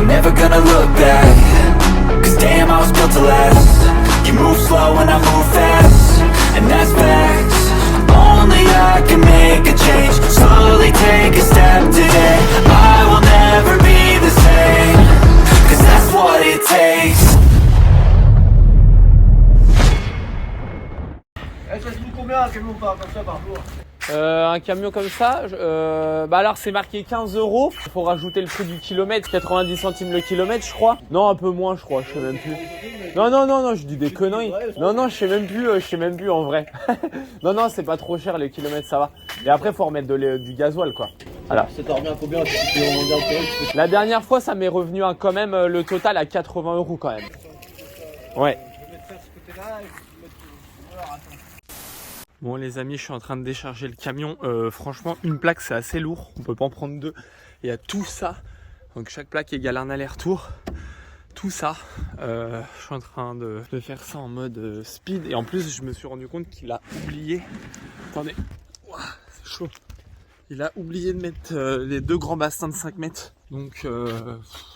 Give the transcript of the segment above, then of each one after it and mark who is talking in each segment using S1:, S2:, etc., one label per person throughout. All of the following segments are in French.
S1: never gonna look back. Cause damn, I was built to last. You move slow and I move fast, and that's facts. Only I can make a change. Slowly take a step today. I will never be the same. Cause that's what it takes.
S2: Ça se coûte combien un camion comme ça par jour?
S3: Un camion comme ça, bah alors c'est marqué 15 €. Il faut rajouter le prix du kilomètre, 90 centimes le kilomètre, je crois. Non, un peu moins, je crois, je sais même plus. Non, je dis des conneries. Non, je sais même plus en vrai. non, c'est pas trop cher les kilomètres, ça va. Et après, faut remettre du gasoil, quoi. Voilà.
S2: Ça t'a remis à combien?
S3: La dernière fois, ça m'est revenu quand même le total à 80 € quand même. Ouais. Bon les amis, je suis en train de décharger le camion. Franchement, une plaque c'est assez lourd, on peut pas en prendre deux. Il y a tout ça, donc chaque plaque égale un aller-retour. Tout ça, je suis en train de faire ça en mode speed. Et en plus, je me suis rendu compte qu'il a oublié. Attendez, ouah, c'est chaud. Il a oublié de mettre les deux grands bassins de 5 mètres. Donc,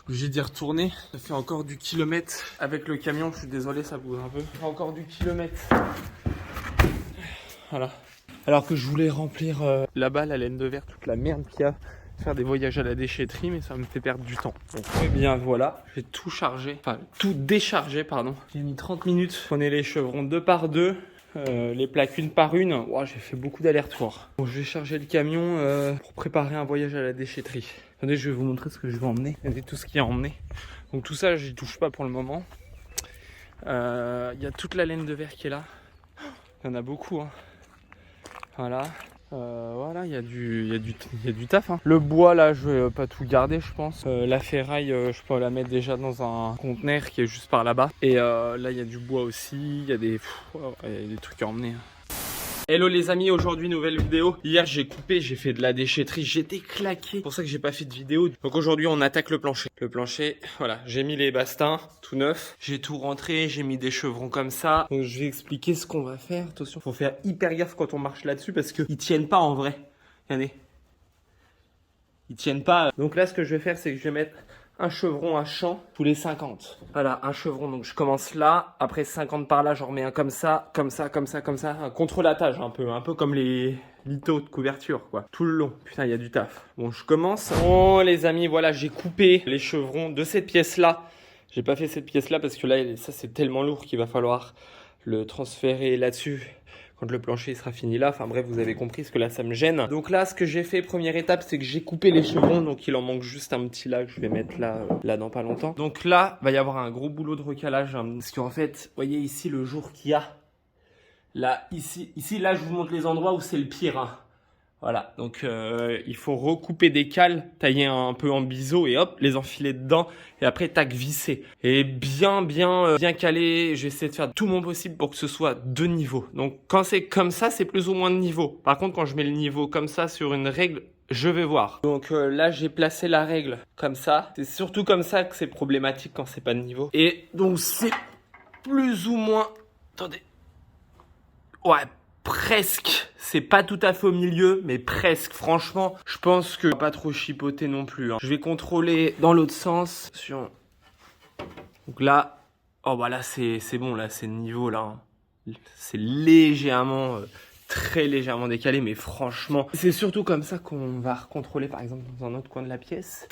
S3: obligé d'y retourner. Ça fait encore du kilomètre avec le camion. Je suis désolé, ça bouge un peu. Ça fait encore du kilomètre. Voilà. Alors que je voulais remplir là-bas la laine de verre, toute la merde qu'il y a, faire des voyages à la déchetterie, mais ça me fait perdre du temps. Donc, eh bien voilà, j'ai tout chargé, enfin tout déchargé, pardon. J'ai mis 30 minutes. Prenez les chevrons deux par deux, les plaques une par une. Wow, j'ai fait beaucoup d'allers-retours. Bon, je vais charger le camion pour préparer un voyage à la déchetterie. Attendez, je vais vous montrer ce que je vais emmener. Regardez tout ce qu'il y a emmené. Donc tout ça, j'y touche pas pour le moment. Il y a toute la laine de verre qui est là. Il y en a beaucoup, hein. Voilà, voilà, il y a du taf, hein. Le bois là, je vais pas tout garder, je pense. La ferraille, je peux la mettre déjà dans un conteneur qui est juste par là-bas. Et là, il y a du bois aussi. Il y a des trucs à emmener. Hello les amis, aujourd'hui nouvelle vidéo. Hier j'ai coupé, j'ai fait de la déchetterie, j'étais claqué. C'est pour ça que j'ai pas fait de vidéo. Donc aujourd'hui on attaque le plancher. Le plancher, voilà, j'ai mis les bastins tout neufs. J'ai tout rentré, j'ai mis des chevrons comme ça. Donc je vais expliquer ce qu'on va faire. Attention, faut faire hyper gaffe quand on marche là-dessus parce qu'ils tiennent pas en vrai. Regardez. Ils tiennent pas. Donc là ce que je vais faire c'est que je vais mettre un chevron à champ tous les 50. Voilà, un chevron. Donc je commence là. Après 50 par là, j'en remets un comme ça, comme ça, comme ça, comme ça. Un contre-latage un peu comme les lithos de couverture, quoi. Tout le long. Putain, il y a du taf. Bon, je commence. Bon, les amis, voilà, j'ai coupé les chevrons de cette pièce-là. J'ai pas fait cette pièce-là parce que là, ça, c'est tellement lourd qu'il va falloir le transférer là-dessus quand le plancher sera fini là. Enfin bref, vous avez compris, parce que là ça me gêne. Donc là, ce que j'ai fait, première étape, c'est que j'ai coupé les chevrons. Donc il en manque juste un petit là que je vais mettre là dans pas longtemps. Donc là, va y avoir un gros boulot de recalage, hein, parce qu'en fait, vous voyez ici le jour qu'il y a. Là, ici, là, je vous montre les endroits où c'est le pire, hein. Voilà, donc il faut recouper des cales, tailler un peu en biseau et hop, les enfiler dedans et après tac, visser. Et bien calé, j'essaie de faire tout mon possible pour que ce soit de niveau. Donc quand c'est comme ça, c'est plus ou moins de niveau. Par contre, quand je mets le niveau comme ça sur une règle, je vais voir. Donc là, j'ai placé la règle comme ça. C'est surtout comme ça que c'est problématique quand c'est pas de niveau. Et donc c'est plus ou moins... Attendez. Ouais, presque. C'est pas tout à fait au milieu, mais presque. Franchement, je pense que pas trop chipoter non plus, hein. Je vais contrôler dans l'autre sens. Attention. Donc là, oh bah là c'est bon, là c'est le niveau là, hein. C'est légèrement, très légèrement décalé, mais franchement, c'est surtout comme ça qu'on va recontrôler par exemple dans un autre coin de la pièce.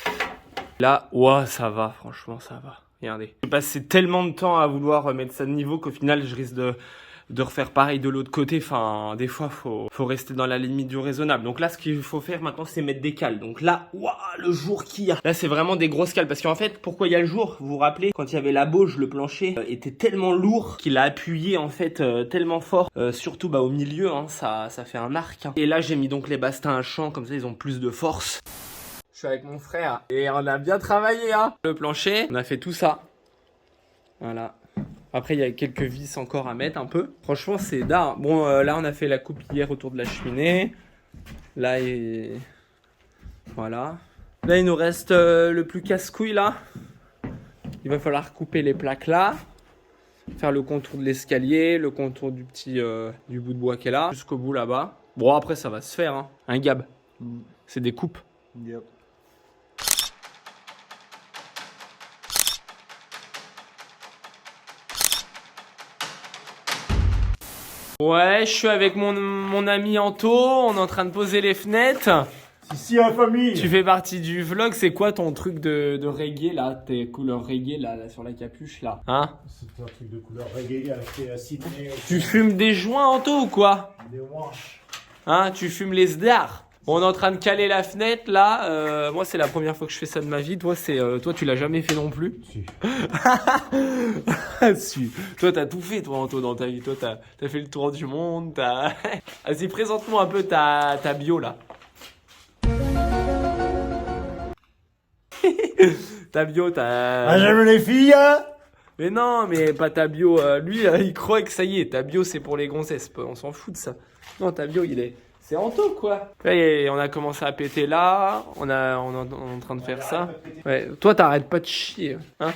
S3: Là, ouais, ça va, franchement ça va. Regardez. J'ai passé tellement de temps à vouloir mettre ça de niveau qu'au final je risque de refaire pareil de l'autre côté. Enfin, des fois, faut rester dans la limite du raisonnable. Donc là, ce qu'il faut faire maintenant, c'est mettre des cales. Donc là, waouh, le jour qu'il y a. Là, c'est vraiment des grosses cales. Parce qu'en fait, pourquoi il y a le jour? Vous vous rappelez, quand il y avait la bauge, le plancher était tellement lourd qu'il a appuyé, en fait, tellement fort. Surtout, bah, au milieu, hein, ça fait un arc, hein. Et là, j'ai mis donc les bastins à champ. Comme ça, ils ont plus de force. Je suis avec mon frère. Et on a bien travaillé, hein. Le plancher, on a fait tout ça. Voilà. Après, il y a quelques vis encore à mettre un peu. Franchement, c'est d'art. Bon, là, on a fait la coupe hier autour de la cheminée. Là, voilà. Là, il nous reste le plus casse-couille, là. Il va falloir couper les plaques là. Faire le contour de l'escalier, le contour du du bout de bois qui est là. Jusqu'au bout là-bas. Bon, après, ça va se faire, hein. Un gab. C'est des coupes. Yep. Ouais, je suis avec mon ami Anto, on est en train de poser les fenêtres.
S2: Ici la famille.
S3: Tu fais partie du vlog, c'est quoi ton truc de reggae là, tes couleurs reggae là sur la capuche là, hein?
S2: C'est un truc de couleur reggae acheté à Sydney.
S3: Tu fumes des joints Anto ou quoi?
S2: Des oranges.
S3: Hein, tu fumes les sdars? Bon, on est en train de caler la fenêtre là, moi c'est la première fois que je fais ça de ma vie, toi tu l'as jamais fait non plus?
S2: Si.
S3: Si. Toi t'as tout fait toi Anto dans ta vie, toi t'as fait le tour du monde, t'as... Vas-y présente-moi un peu ta bio là. Ta bio, t'as...
S2: Ah, j'aime les filles, hein.
S3: Mais non, mais pas ta bio. Lui, il croit que ça y est, ta bio, c'est pour les gonzesses. On s'en fout de ça. Non, ta bio, c'est Anto, quoi. Et on a commencé à péter là. On est en train de faire ça. Ouais, toi, t'arrêtes pas de chier. Hein?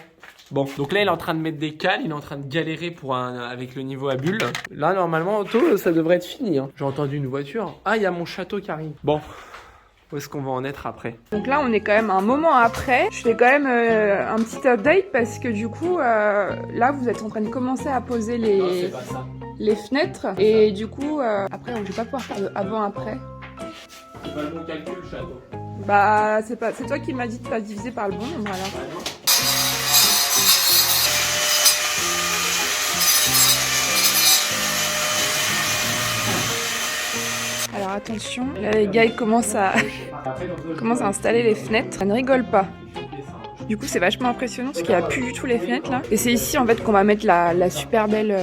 S3: Bon, donc là, il est en train de mettre des cales. Il est en train de galérer avec le niveau à bulle. Là, normalement, Anto, ça devrait être fini. Hein. J'ai entendu une voiture. Ah, il y a mon château qui arrive. Bon. Où est-ce qu'on va en être après?
S4: Donc là, on est quand même un moment après. Je fais quand même un petit update parce que du coup, là, vous êtes en train de commencer à poser les fenêtres. Et du coup, après, je vais pas pouvoir faire de avant-après.
S3: C'est pas le bon calcul, château.
S4: Bah, c'est toi qui m'as dit de pas diviser par le bon nombre alors. Alors attention, là les gars ils commencent à installer les fenêtres. Ça ne rigole pas. Du coup c'est vachement impressionnant parce qu'il n'y a plus du tout les fenêtres là. Et c'est ici en fait qu'on va mettre la super belle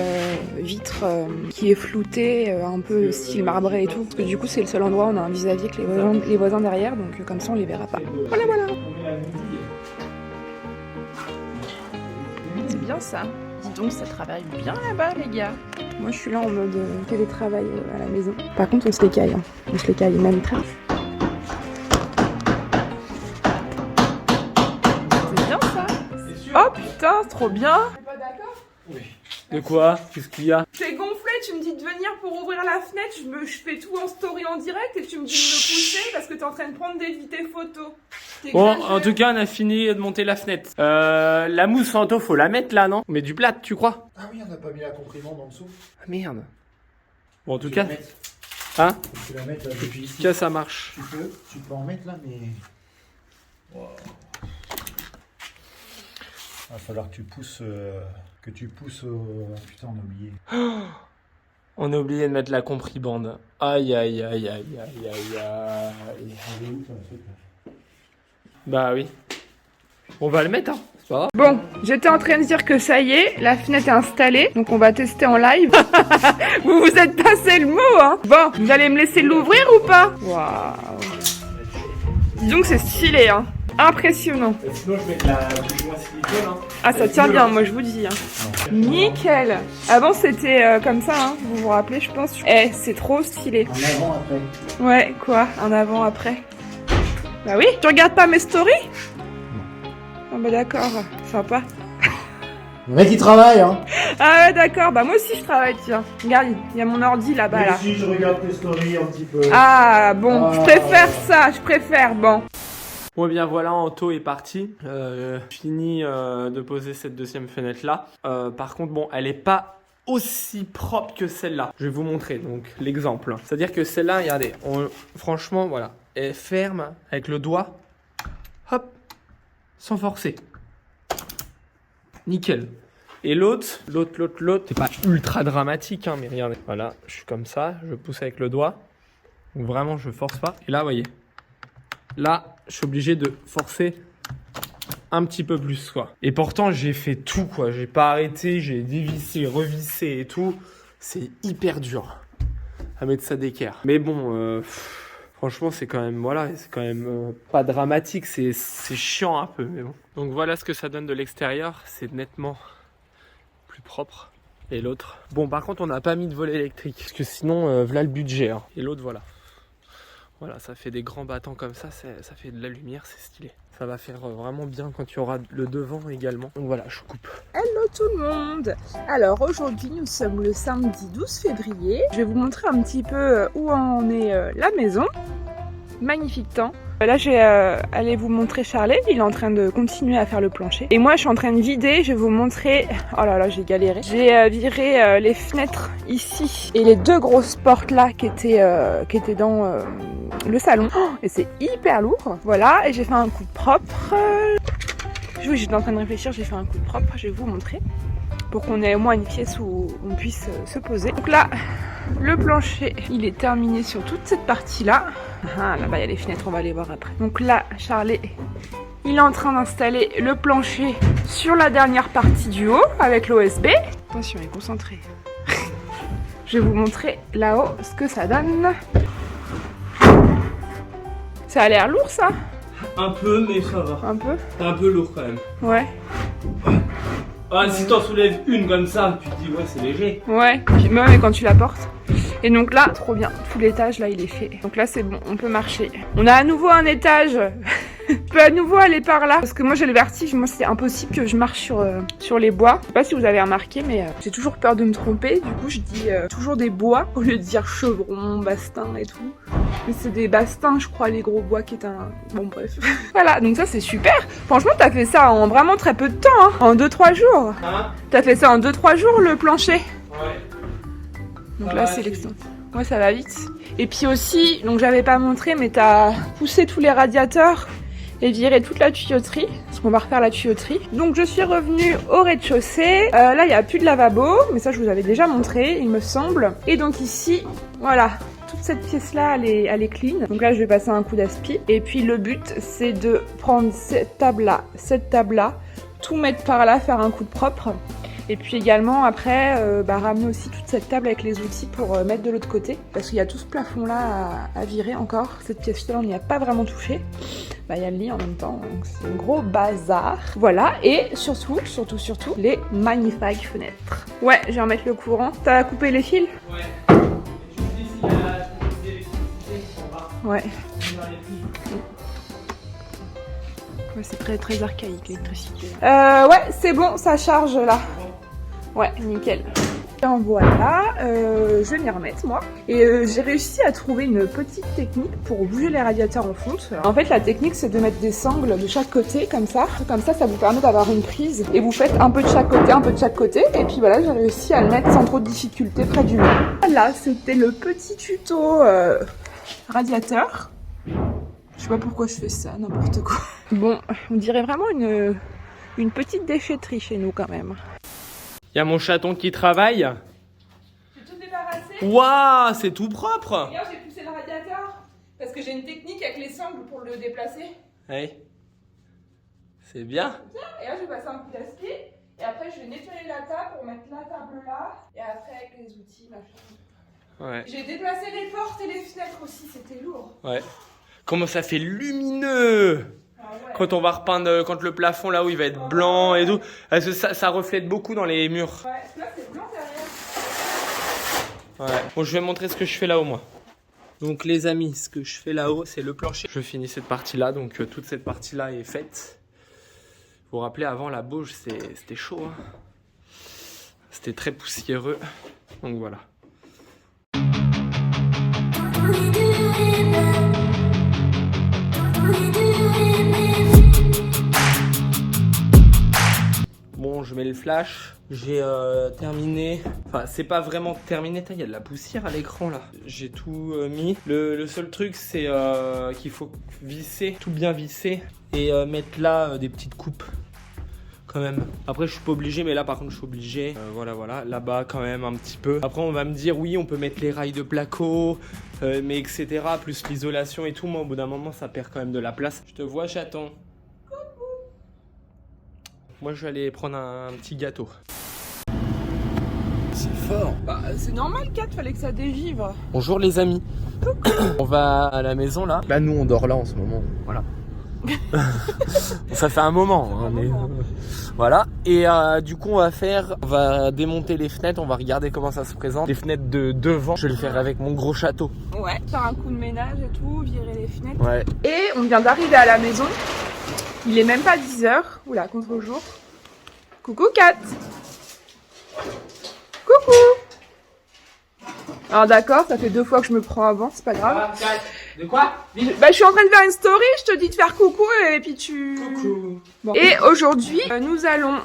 S4: vitre qui est floutée, un peu style marbré et tout. Parce que du coup c'est le seul endroit où on a un vis-à-vis avec les voisins derrière, donc comme ça on les verra pas. Voilà voilà. C'est bien ça. Dis donc ça travaille bien là-bas les gars. Moi je suis là en mode télétravail à la maison. Par contre on se les caille, hein. On se les caille même très. C'est bien ça. Oh putain, trop bien. T'es pas d'accord?
S3: Oui. De quoi? Qu'est-ce qu'il y a?
S4: T'es gonflé, tu me dis de venir pour ouvrir la fenêtre, je fais tout en story en direct et tu me dis de me pousser parce que t'es en train de prendre tes photos.
S3: Bon, en tout cas, on a fini de monter la fenêtre. La mousse Anto, faut la mettre là, non? On met du plat, tu crois?
S2: Ah oui, on n'a pas mis la comprimante en dessous.
S3: Ah merde. Bon, en tout cas... Hein?
S2: Tu la mettre là depuis ici.
S3: En tout cas, ça marche.
S2: Tu peux en mettre là, mais... Wow. Il va falloir que tu pousses... Putain, on a oublié.
S3: On a oublié de mettre la compribande. Aïe, aïe, aïe, aïe, aïe, aïe, aïe.
S2: Elle est où, ton truc, là?
S3: Bah oui. On va le mettre, hein. C'est pas grave.
S4: Bon, j'étais en train de dire que ça y est, la fenêtre est installée, donc on va tester en live. Vous vous êtes passé le mot, hein. Bon, vous allez me laisser l'ouvrir ou pas? Waouh. Dis donc c'est stylé, hein. Impressionnant.
S3: Sinon, je mets de la touche silicone, hein.
S4: Ah ça tient bien, moi je vous dis. Hein. Nickel. Avant c'était comme ça, hein. Vous vous rappelez, je pense. Eh, c'est trop stylé.
S2: En avant, après.
S4: Ouais, quoi? Un avant, après. Bah oui, tu regardes pas mes stories? Ah bah d'accord, sympa.
S2: Le mec il travaille, hein.
S4: Ah ouais d'accord, bah moi aussi je travaille, tiens. Regarde, il y a mon ordi là-bas là.
S2: Si je regarde tes stories un petit peu.
S4: Ah bon, je préfère ça, je préfère, bon.
S3: Bon, eh bien voilà, Anto est parti. Fini de poser cette deuxième fenêtre là. Par contre, bon, elle est pas aussi propre que celle-là. Je vais vous montrer donc l'exemple. C'est-à-dire que celle-là, regardez, franchement, voilà, elle ferme avec le doigt, hop, sans forcer. Nickel. Et l'autre, c'est pas ultra dramatique, hein, mais regardez, voilà, je suis comme ça, je pousse avec le doigt. Donc vraiment, je force pas. Et là, vous voyez, là, je suis obligé de forcer un petit peu plus, quoi. Et pourtant, j'ai fait tout, quoi. J'ai pas arrêté, j'ai dévissé, revissé et tout. C'est hyper dur à mettre ça d'équerre. Mais bon, franchement, c'est quand même, voilà, c'est quand même pas dramatique. C'est chiant un peu, mais bon. Donc voilà ce que ça donne de l'extérieur. C'est nettement plus propre. Et l'autre. Bon, par contre, on n'a pas mis de volet électrique. Parce que sinon, voilà le budget. Hein. Et l'autre, voilà. Voilà, ça fait des grands battants comme ça fait de la lumière, c'est stylé. Ça va faire vraiment bien quand il y aura le devant également. Donc voilà, je coupe.
S4: Hello tout le monde. Alors aujourd'hui nous sommes le samedi 12 février. Je vais vous montrer un petit peu où en est la maison. Magnifique temps. Là, je vais aller vous montrer Charlet. Il est en train de continuer à faire le plancher. Et moi, je suis en train de vider. Je vais vous montrer... Oh là là, j'ai galéré. J'ai viré les fenêtres ici et les deux grosses portes là qui étaient dans le salon. Oh, et c'est hyper lourd. Voilà, et j'ai fait un coup de propre. Oui, j'étais en train de réfléchir. J'ai fait un coup de propre. Je vais vous montrer pour qu'on ait au moins une pièce où on puisse se poser. Donc là, le plancher, il est terminé sur toute cette partie-là. Ah, là-bas, il y a les fenêtres, on va les voir après. Donc là, Charlet, il est en train d'installer le plancher sur la dernière partie du haut avec l'OSB. Attention, il est concentré. Je vais vous montrer là-haut ce que ça donne. Ça a l'air lourd, ça?
S3: Un peu, mais ça va.
S4: Un peu?
S3: C'est un peu lourd quand même.
S4: Ouais.
S3: Ah, si t'en soulèves une comme ça, tu te dis ouais, c'est léger.
S4: Ouais, mais quand tu la portes. Et donc là, trop bien, tout l'étage là il est fait. Donc là c'est bon, on peut marcher. On a à nouveau un étage. Je peux à nouveau aller par là. Parce que moi j'ai le vertige, moi c'est impossible que je marche sur les bois. Je sais pas si vous avez remarqué, mais j'ai toujours peur de me tromper. Du coup je dis toujours des bois au lieu de dire chevron, bastin et tout. Mais c'est des bastins je crois, les gros bois qui est un... Bon bref. Voilà, donc ça c'est super. Franchement t'as fait ça en vraiment très peu de temps, hein. En 2-3 jours.
S3: Hein?
S4: T'as fait ça en 2-3 jours le plancher.
S3: Ouais.
S4: Donc là c'est l'extension. Ouais, ça va vite. Et puis aussi, donc j'avais pas montré, mais t'as poussé tous les radiateurs et viré toute la tuyauterie, parce qu'on va refaire la tuyauterie. Donc je suis revenue au rez-de-chaussée. Là, il n'y a plus de lavabo, mais ça je vous avais déjà montré, il me semble. Et donc ici, voilà, toute cette pièce-là, elle est clean. Donc là, je vais passer un coup d'aspi. Et puis le but, c'est de prendre cette table-là, tout mettre par là, faire un coup de propre. Et puis également après ramener aussi toute cette table avec les outils pour mettre de l'autre côté. Parce qu'il y a tout ce plafond là à virer encore. Cette pièce là on n'y a pas vraiment touché. Il y a le lit en même temps, donc c'est un gros bazar. Voilà, et surtout, les magnifiques fenêtres. Ouais, je vais remettre le courant. T'as coupé les fils?
S3: Ouais. Et tu me dis s'il y a d'électricité en bas.
S4: Ouais. Ouais, c'est très très archaïque l'électricité. Ouais, c'est bon, ça charge là. Ouais, nickel. En voilà, je vais m'y remettre moi. Et j'ai réussi à trouver une petite technique pour bouger les radiateurs en fonte. En fait, la technique, c'est de mettre des sangles de chaque côté, comme ça. Comme ça vous permet d'avoir une prise. Et vous faites un peu de chaque côté, un peu de chaque côté. Et puis voilà, j'ai réussi à le mettre sans trop de difficulté près du mur. Voilà, c'était le petit tuto radiateur. Je sais pas pourquoi je fais ça, n'importe quoi. Bon, on dirait vraiment une petite déchetterie chez nous quand même.
S3: Il y a mon chaton qui travaille.
S4: J'ai tout débarrassé.
S3: Waouh, c'est tout propre.
S4: Regarde, j'ai poussé le radiateur parce que j'ai une technique avec les sangles pour le déplacer.
S3: Ouais. C'est bien.
S4: Et là, je vais passer un coup d'aspi. Et après, je vais nettoyer la table pour mettre la table là. Et après, avec les outils, machin.
S3: Ouais.
S4: J'ai déplacé les portes et les fenêtres aussi, c'était lourd.
S3: Ouais. Comment ça fait lumineux.
S4: Ah ouais.
S3: Quand on va repeindre, quand le plafond là où il va être blanc et tout, parce que ça reflète beaucoup dans les murs.
S4: Ouais, là c'est blanc derrière.
S3: Ouais. Bon, je vais montrer ce que je fais là-haut moi. Donc les amis, ce que je fais là-haut, c'est le plancher. Je finis cette partie-là, donc toute cette partie-là est faite. Vous vous rappelez, avant la bauge, c'était chaud. Hein. C'était très poussiéreux. Donc voilà. Bon, je mets le flash. J'ai terminé. Enfin, c'est pas vraiment terminé. Il y a de la poussière à l'écran là. J'ai tout mis. Le seul truc, c'est qu'il faut visser, tout bien visser et mettre là des petites coupes. Quand même. Après, je suis pas obligé, mais là, par contre, je suis obligé. Voilà. Là-bas, quand même, un petit peu. Après, on va me dire, oui, on peut mettre les rails de placo, mais etc. Plus l'isolation et tout. Moi, au bout d'un moment, ça perd quand même de la place. Je te vois, chaton. Moi, je vais aller prendre un petit gâteau. C'est fort.
S4: Bah, c'est normal, Kat, fallait que ça dégivre.
S3: Bonjour, les amis. On va à la maison, là. Là, nous, on dort là en ce moment. Voilà. Ça fait un moment, hein, mais voilà. Et du coup on va démonter les fenêtres, on va regarder comment ça se présente. Les fenêtres de devant, je vais le faire avec mon gros château.
S4: Ouais, faire un coup de ménage et tout, virer les fenêtres.
S3: Ouais.
S4: Et on vient d'arriver à la maison. Il est même pas 10h. Oula, contre-jour. Coucou Kat. Coucou. Alors d'accord, ça fait 2 fois que je me prends avant, c'est pas grave.
S3: De quoi?
S4: Bah je suis en train de faire une story, je te dis de faire coucou et puis tu...
S3: Coucou.
S4: Bon. Et aujourd'hui, nous allons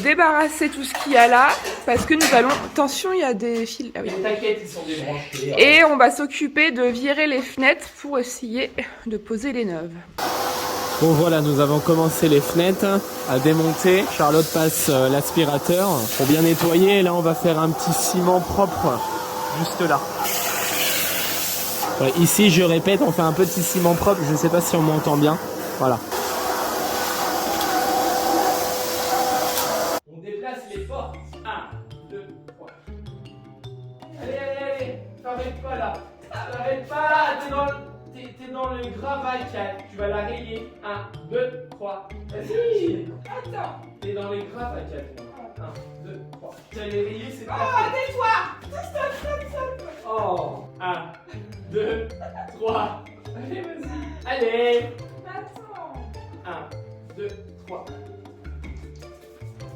S4: débarrasser tout ce qu'il y a là, parce que nous allons... Attention, il y a des fils... Ah oui.
S3: T'inquiète, ils sont débranchés.
S4: Et on va s'occuper de virer les fenêtres pour essayer de poser les neuves.
S3: Bon voilà, nous avons commencé les fenêtres à démonter. Charlotte passe l'aspirateur pour bien nettoyer. Et là, on va faire un petit ciment propre juste là. Ouais, ici, je répète, on fait un petit ciment propre. Je ne sais pas si on m'entend bien. Voilà. On déplace les portes. 1, 2, 3. Allez. T'arrêtes pas là. T'arrêtes pas là. T'es dans le gravat, tu vas la rayer. 1, 2, 3. Vas-y. Attends. T'es dans les gravats, 1, 2, 3. Tu vas les rayer, c'est parfait.
S4: Oh, tais-toi. Stop.
S3: Oh. 1, 2, 3. Allez, vas-y. Allez.
S4: Attends.
S3: 1, 2, 3.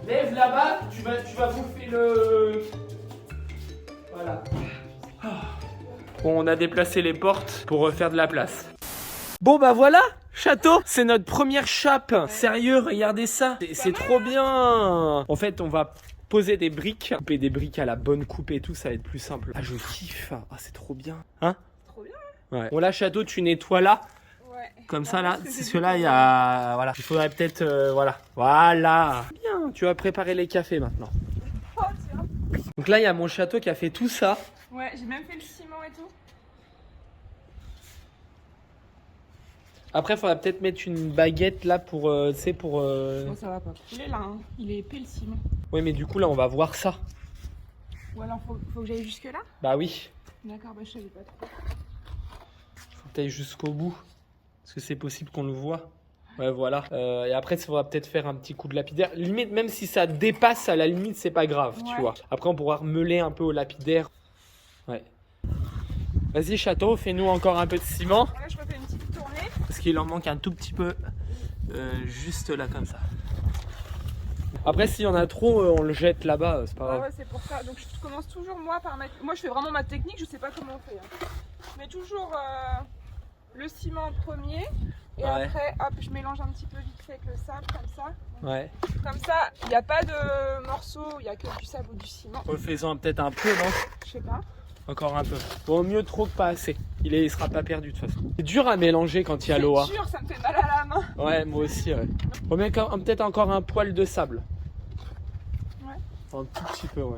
S3: Lève là-bas, tu vas bouffer le... Voilà. Bon, on a déplacé les portes pour refaire de la place. Bon bah voilà, château, c'est notre première chape. Sérieux, regardez ça, c'est trop bien. En fait, on va poser des briques, couper des briques à la bonne coupe et tout, ça va être plus simple. Ah, je kiffe. Ah, c'est trop bien. Hein?
S4: Trop bien.
S3: Ouais. Bon là, château, tu nettoies là.
S4: Ouais.
S3: Comme ça là, c'est que là il y a... Voilà. Il faudrait peut-être... voilà. Voilà. Bien, tu vas préparer les cafés maintenant.
S4: Oh, tiens.
S3: Donc là, il y a mon château qui a fait tout ça.
S4: Ouais, j'ai même fait le ciment et tout.
S3: Après, il faudra peut-être mettre une baguette là pour... tu sais, pour...
S4: Bon, ça va pas couler là, hein. Il est épais le ciment.
S3: Oui, mais du coup, là, on va voir ça.
S4: Ou alors faut que j'aille jusque là.
S3: Bah oui.
S4: D'accord, bah je savais pas trop.
S3: Faut que tu ailles jusqu'au bout. Parce que c'est possible qu'on le voit. Ouais, voilà. Et après, il faudra peut-être faire un petit coup de lapidaire. Limite, même si ça dépasse, à la limite, c'est pas grave, tu vois. Après, on pourra remeler un peu au lapidaire. Ouais. Vas-y, château, fais-nous encore un peu de ciment.
S4: Là, je refais une petite tournée.
S3: Parce qu'il en manque un tout petit peu. Juste là, comme ça. Après, s'il y en a trop, on le jette là-bas, c'est pas grave.
S4: Ouais, c'est pour ça. Donc, je commence toujours moi par mettre... Moi, je fais vraiment ma technique, je sais pas comment on fait. Hein. Je mets toujours le ciment en premier. Et après, hop, je mélange un petit peu vite fait avec le sable, comme ça.
S3: Ouais.
S4: Comme ça, il n'y a pas de morceaux, il n'y a que du sable ou du ciment.
S3: Refaisons peut-être un peu, non?
S4: Je sais pas.
S3: Encore un peu. Bon, mieux trop que pas assez. Il sera pas perdu de toute façon. C'est dur à mélanger quand il y a l'eau.
S4: C'est dur, ça me fait mal à la main.
S3: Ouais, moi aussi, ouais. On met peut-être encore un poil de sable.
S4: Ouais.
S3: Un tout petit peu, ouais.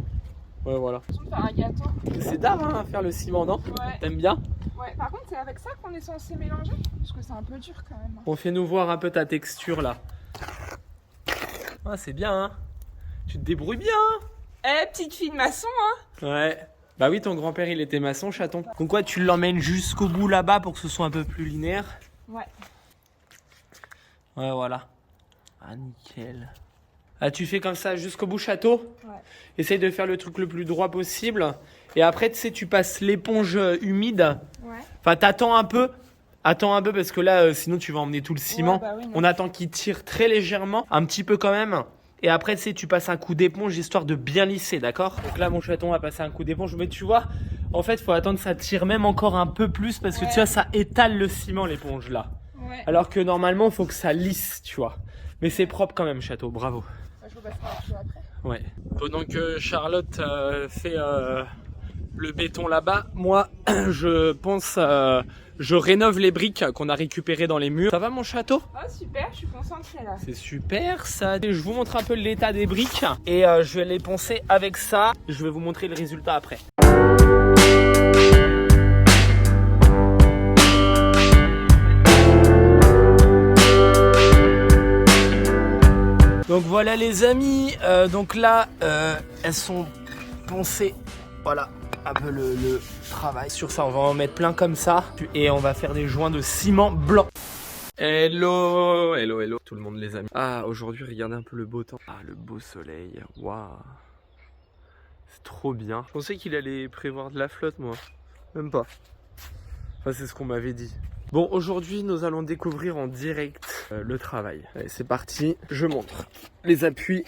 S3: Ouais, voilà.
S4: J'ai l'impression de faire un gâteau.
S3: C'est d'art, hein, à faire le ciment, non?
S4: Ouais.
S3: T'aimes bien?
S4: Ouais, par contre, c'est avec ça qu'on est censé mélanger? Parce que c'est un peu dur quand même.
S3: On fait nous voir un peu ta texture là. Ah, c'est bien, hein? Tu te débrouilles bien, hein?
S4: Petite fille de maçon, hein?
S3: Ouais. Bah oui, ton grand-père il était maçon, chaton. Donc quoi, tu l'emmènes jusqu'au bout là-bas pour que ce soit un peu plus linéaire?
S4: Ouais.
S3: Ouais, voilà. Ah, nickel. Ah, tu fais comme ça jusqu'au bout, château?
S4: Ouais.
S3: Essaye de faire le truc le plus droit possible. Et après, tu sais, tu passes l'éponge humide.
S4: Ouais.
S3: Enfin, t'attends un peu. Attends un peu parce que là, sinon tu vas emmener tout le ciment.
S4: Ouais, bah oui, non.
S3: On attend qu'il tire très légèrement, un petit peu quand même. Et après, tu sais, tu passes un coup d'éponge histoire de bien lisser, d'accord? Donc là, mon chaton va passer un coup d'éponge. Mais tu vois, en fait, il faut attendre que ça tire même encore un peu plus parce que tu vois, ça étale le ciment, l'éponge là.
S4: Ouais.
S3: Alors que normalement, il faut que ça lisse, tu vois. Mais c'est propre quand même, château, bravo.
S4: Bah, je vous passerai un peu après.
S3: Ouais. Pendant que Charlotte fait le béton là-bas, moi, je pense, je rénove les briques qu'on a récupérées dans les murs. Ça va mon château?
S4: Oh super, je suis concentrée là.
S3: C'est super ça. Je vous montre un peu l'état des briques et je vais les poncer avec ça. Je vais vous montrer le résultat après. Donc voilà les amis, donc là elles sont poncées, voilà un peu le travail. Sur ça on va en mettre plein comme ça et on va faire des joints de ciment blanc. Hello, hello, hello tout le monde les amis. Ah aujourd'hui regardez un peu le beau temps. Ah le beau soleil, waouh. C'est trop bien. Je pensais qu'il allait prévoir de la flotte moi, même pas. Enfin c'est ce qu'on m'avait dit. Bon, aujourd'hui, nous allons découvrir en direct le travail. Allez, c'est parti. Je montre les appuis.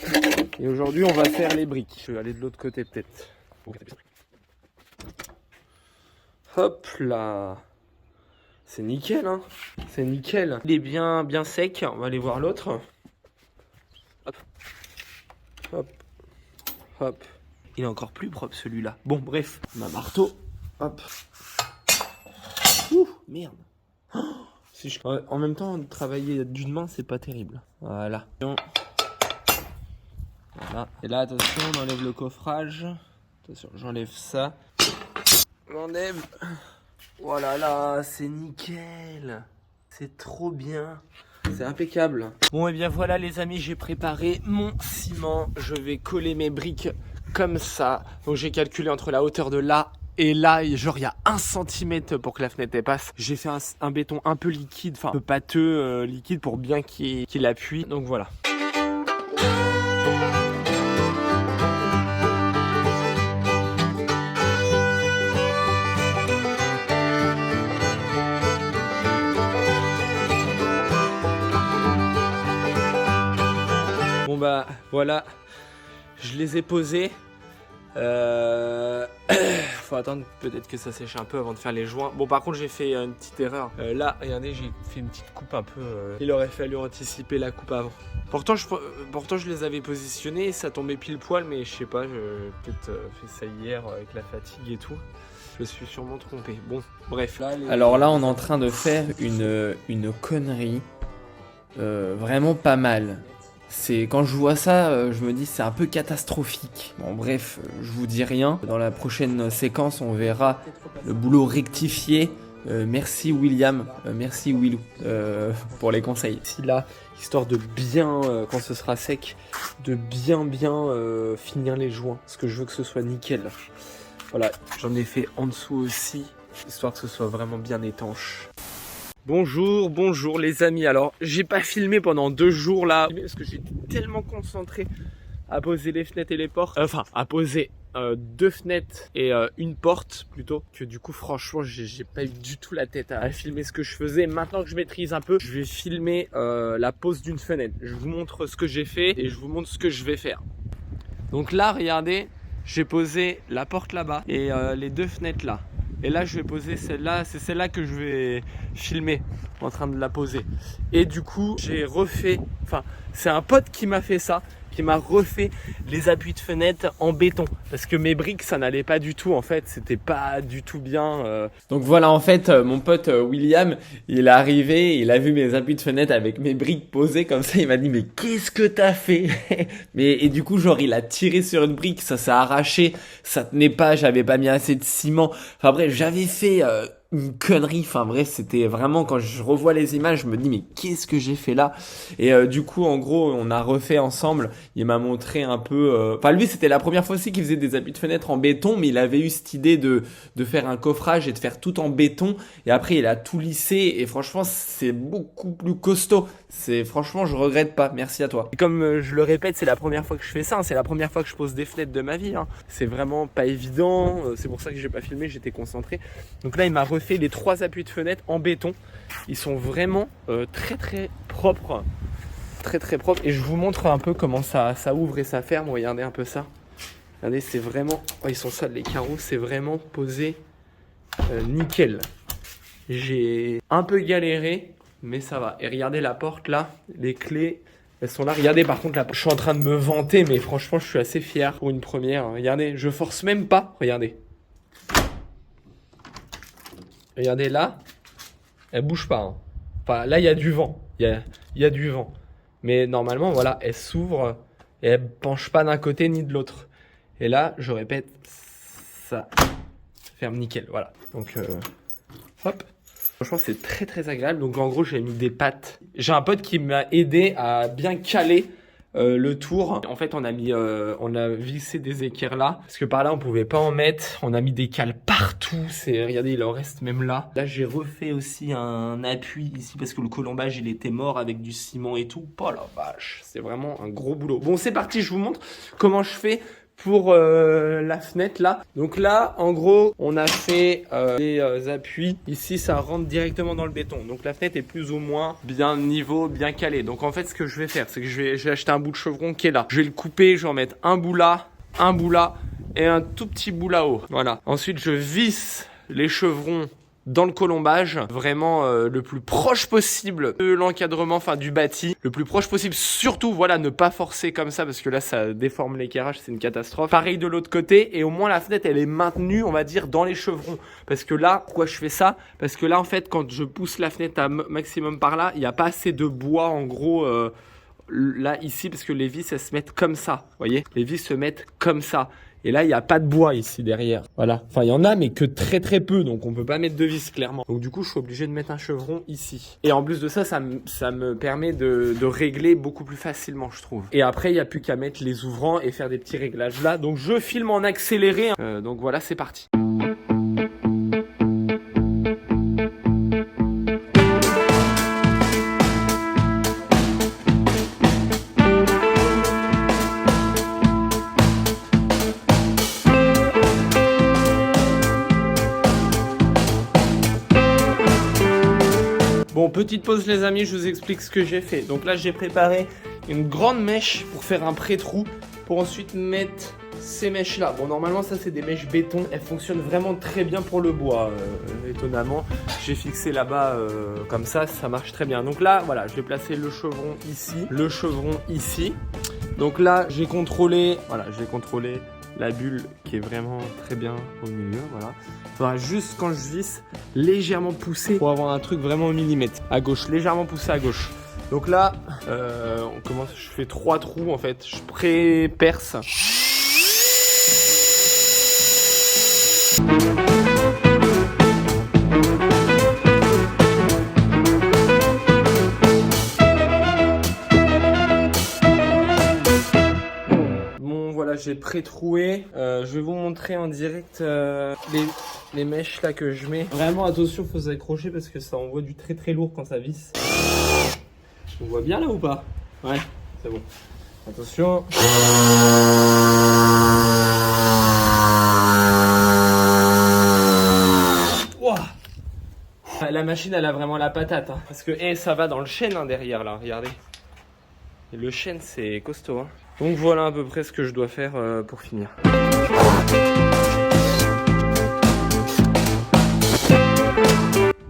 S3: Et aujourd'hui, on va faire les briques. Je vais aller de l'autre côté, peut-être. Hop là. C'est nickel, hein. C'est nickel. Il est bien sec. On va aller voir l'autre. Hop. Hop. Hop. Il est encore plus propre celui-là. Bon, bref. Ma marteau. Hop. Ouh, merde. Oh, si je... En même temps, travailler d'une main, c'est pas terrible. Voilà. Voilà. Et là, attention, on enlève le coffrage. Attention, j'enlève ça. J'enlève. Voilà, là, c'est nickel. C'est trop bien. C'est impeccable. Bon, et bien voilà, les amis, j'ai préparé mon ciment. Je vais coller mes briques comme ça. Donc, j'ai calculé entre la hauteur de là et là, genre, il y a 1 centimètre pour que la fenêtre elle passe. J'ai fait un béton un peu liquide, enfin, un peu pâteux, liquide pour bien qu'il appuie. Donc, voilà. Bon bah voilà, je les ai posés. Faut attendre peut-être que ça sèche un peu avant de faire les joints. Bon, par contre j'ai fait une petite erreur. Là, regardez, j'ai fait une petite coupe un peu. Il aurait fallu anticiper la coupe avant. Pourtant je les avais positionnés et ça tombait pile poil, mais je sais pas, j'ai peut-être fait ça hier avec la fatigue et tout. Je me suis sûrement trompé. Bon, bref. Là,
S5: Alors là, on est en train de faire une connerie vraiment pas mal. Quand je vois ça, je me dis c'est un peu catastrophique. Bon bref, je vous dis rien. Dans la prochaine séquence, on verra le boulot rectifié. Merci William, merci Willou pour les conseils.
S3: Ici là, histoire de bien, quand ce sera sec, de bien finir les joints. Parce que je veux que ce soit nickel. Voilà, j'en ai fait en dessous aussi, histoire que ce soit vraiment bien étanche. Bonjour les amis. Alors, j'ai pas filmé pendant 2 jours là, parce que j'étais tellement concentré à poser les fenêtres et les portes. Enfin, à poser 2 fenêtres et une porte plutôt, que du coup, franchement, j'ai pas eu du tout la tête à filmer ce que je faisais. Maintenant que je maîtrise un peu, je vais filmer la pose d'une fenêtre. Je vous montre ce que j'ai fait et je vous montre ce que je vais faire. Donc là, regardez, j'ai posé la porte là-bas et les 2 fenêtres là. Et là, je vais poser celle-là. C'est celle-là que je vais filmer en train de la poser. Et du coup, j'ai refait... Enfin, c'est un pote qui m'a fait ça, qui m'a refait les appuis de fenêtre en béton. Parce que mes briques, ça n'allait pas du tout. En fait, c'était pas du tout bien.
S5: Donc voilà, en fait, mon pote William, il est arrivé, il a vu mes appuis de fenêtre avec mes briques posées comme ça. Il m'a dit, mais qu'est-ce que t'as fait? Et du coup, genre, il a tiré sur une brique, ça s'est arraché, ça tenait pas, j'avais pas mis assez de ciment. Enfin bref, j'avais fait une connerie. Enfin bref, c'était vraiment, quand je revois les images, je me dis mais qu'est-ce que j'ai fait là? Et du coup, en gros, on a refait ensemble. Il m'a montré un peu. Enfin lui, c'était la première fois aussi qu'il faisait des appuis de fenêtre en béton, mais il avait eu cette idée de faire un coffrage et de faire tout en béton. Et après, il a tout lissé. Et franchement, c'est beaucoup plus costaud. Franchement, je regrette pas. Merci à toi.
S3: Et comme je le répète, c'est la première fois que je fais ça. C'est la première fois que je pose des fenêtres de ma vie. C'est vraiment pas évident. C'est pour ça que j'ai pas filmé. J'étais concentré. Donc là, il m'a refait les 3 appuis de fenêtre en béton. Ils sont vraiment très propres. Très propres. Et je vous montre un peu comment ça ouvre et ça ferme. Regardez un peu ça. Regardez, c'est vraiment... Oh, ils sont sales les carreaux. C'est vraiment posé nickel. J'ai un peu galéré, mais ça va. Et regardez la porte là. Les clés, elles sont là. Regardez, par contre, là, je suis en train de me vanter, mais franchement, je suis assez fier pour une première. Regardez, je force même pas. Regardez. Regardez là, elle bouge pas. Enfin, là, il y a du vent. Il y a du vent. Mais normalement, voilà, elle s'ouvre et elle penche pas d'un côté ni de l'autre. Et là, je répète, ça ferme nickel. Voilà. Donc, hop. Franchement, c'est très agréable. Donc, en gros, j'ai mis des pattes. J'ai un pote qui m'a aidé à bien caler le tour. En fait, on a vissé des équerres là, parce que par là on pouvait pas en mettre. On a mis des cales partout. Regardez, il en reste même là. Là, j'ai refait aussi un appui ici parce que le colombage il était mort avec du ciment et tout. Oh la vache, c'est vraiment un gros boulot. Bon, c'est parti. Je vous montre comment je fais pour la fenêtre là. Donc là, en gros, on a fait les appuis. Ici, ça rentre directement dans le béton. Donc la fenêtre est plus ou moins bien niveau, bien calée. Donc en fait, ce que je vais faire, c'est que je vais acheter un bout de chevron qui est là. Je vais le couper, je vais en mettre un bout là et un tout petit bout là-haut. Voilà. Ensuite, je visse les chevrons dans le colombage, vraiment le plus proche possible de l'encadrement, enfin du bâti, le plus proche possible. Surtout, voilà, ne pas forcer comme ça parce que là, ça déforme l'éclairage, c'est une catastrophe. Pareil de l'autre côté, et au moins la fenêtre, elle est maintenue, on va dire, dans les chevrons. Parce que là, pourquoi je fais ça? Parce que là, en fait, quand je pousse la fenêtre à maximum par là, il n'y a pas assez de bois, en gros, là, ici, parce que les vis, elles se mettent comme ça, vous voyez? Les vis se mettent comme ça. Et là, il n'y a pas de bois ici derrière. Voilà. Enfin, il y en a, mais que très très peu. Donc, on peut pas mettre de vis, clairement. Donc, du coup, je suis obligé de mettre un chevron ici. Et en plus de ça, ça me permet de régler beaucoup plus facilement, je trouve. Et après, il n'y a plus qu'à mettre les ouvrants et faire des petits réglages là. Donc, je filme en accéléré. Donc, voilà, c'est parti. Bon, petite pause les amis, je vous explique ce que j'ai fait. Donc là, j'ai préparé une grande mèche pour faire un pré-trou, pour ensuite mettre ces mèches-là. Bon, normalement, ça, c'est des mèches béton. Elles fonctionnent vraiment très bien pour le bois, étonnamment. J'ai fixé là-bas comme ça marche très bien. Donc là, voilà, je vais placer le chevron ici, le chevron ici. Donc là, j'ai contrôlé la bulle qui est vraiment très bien au milieu, voilà. Il faudra juste, quand je visse, légèrement pousser pour avoir un truc vraiment au millimètre. À gauche, légèrement pousser à gauche. Donc là, on commence, je fais 3 trous en fait. Je pré-perce. J'ai pré-troué. Je vais vous montrer en direct les mèches là que je mets. Vraiment attention, faut s'accrocher parce que ça envoie du très très lourd quand ça visse. On voit bien là ou pas? Ouais, c'est bon. Attention. Wow. La machine elle a vraiment la patate hein, parce que ça va dans le chêne hein, derrière là, regardez. Et le chêne c'est costaud hein. Donc voilà à peu près ce que je dois faire pour finir.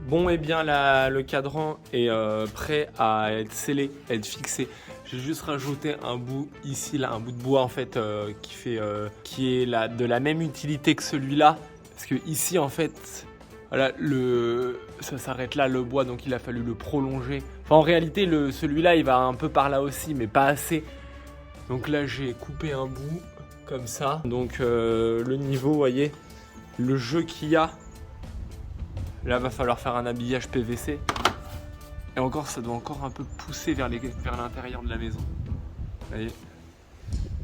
S3: Bon et bien le cadran est prêt à être scellé, à être fixé. J'ai juste rajouté un bout ici, là, un bout de bois en fait qui est de la même utilité que celui-là. Parce que ici en fait, voilà, ça s'arrête là le bois, donc il a fallu le prolonger. Enfin en réalité celui-là il va un peu par là aussi, mais pas assez. Donc là j'ai coupé un bout comme ça. Donc le niveau, vous voyez, le jeu qu'il y a. Là va falloir faire un habillage PVC. Et encore ça doit encore un peu pousser vers l'intérieur de la maison. Vous voyez.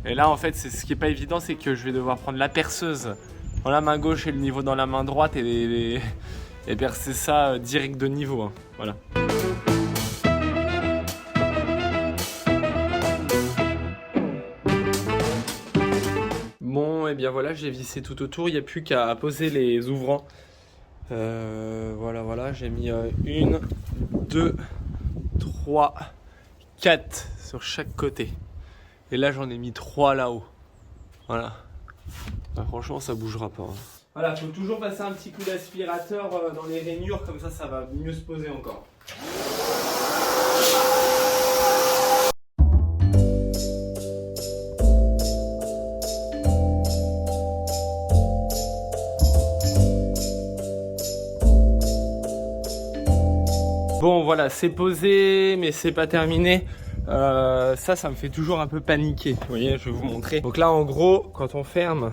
S3: Et là en fait c'est ce qui est pas évident, c'est que je vais devoir prendre la perceuse dans la main gauche et le niveau dans la main droite et percer ça direct de niveau. Hein. Voilà. Bon, et bien voilà, j'ai vissé tout autour, il n'y a plus qu'à poser les ouvrants. Voilà, j'ai mis 1, 2, 3, 4 sur chaque côté. Et là, j'en ai mis 3 là-haut. Voilà. Bah, franchement, ça bougera pas. Hein. Voilà, faut toujours passer un petit coup d'aspirateur dans les rainures, comme ça va mieux se poser encore. Bon voilà, c'est posé, mais c'est pas terminé. Ça me fait toujours un peu paniquer. Vous voyez, je vais vous montrer. Donc là, en gros, quand on ferme,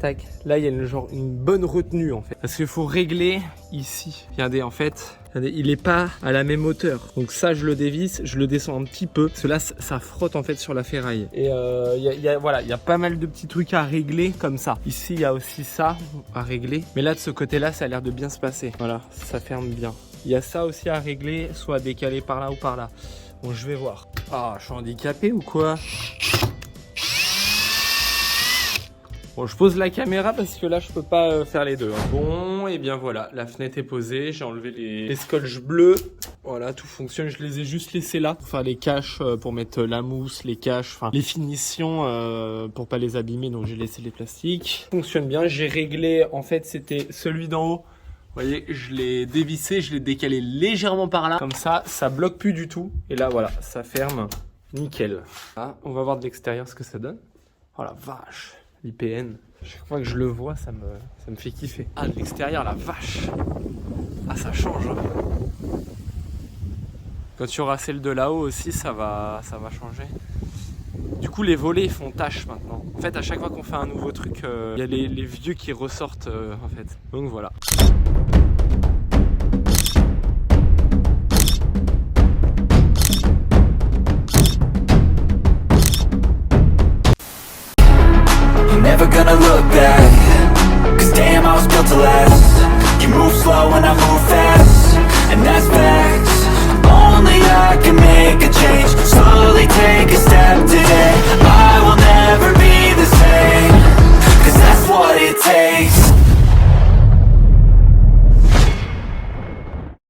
S3: tac, là il y a une bonne retenue en fait. Parce qu'il faut régler ici. Regardez, en fait, regardez, il est pas à la même hauteur. Donc ça, je le dévisse, je le descends un petit peu. Parce que là, ça frotte en fait sur la ferraille. Et il y a pas mal de petits trucs à régler comme ça. Ici, il y a aussi ça à régler. Mais là, de ce côté-là, ça a l'air de bien se passer. Voilà, ça ferme bien. Il y a ça aussi à régler, soit décalé par là ou par là. Bon, je vais voir. Ah, je suis handicapé ou quoi? Bon, je pose la caméra parce que là, je peux pas faire les deux. Hein. Bon, et bien voilà, la fenêtre est posée. J'ai enlevé les scotch bleus. Voilà, tout fonctionne. Je les ai juste laissés là pour faire les caches, pour mettre la mousse, les caches, enfin les finitions pour pas les abîmer. Donc j'ai laissé les plastiques. Fonctionne bien. J'ai réglé. En fait, c'était celui d'en haut. Vous voyez, je l'ai dévissé, je l'ai décalé légèrement par là. Comme ça bloque plus du tout. Et là, voilà, ça ferme. Nickel. Ah, on va voir de l'extérieur ce que ça donne. Oh la vache, l'IPN. Chaque fois que je le vois, ça me fait kiffer. Ah, de l'extérieur, la vache. Ah, ça change. Hein. Quand tu auras celle de là-haut aussi, ça va changer. Du coup, les volets font tâche maintenant. En fait, à chaque fois qu'on fait un nouveau truc, il y a les vieux qui ressortent en fait. Donc voilà.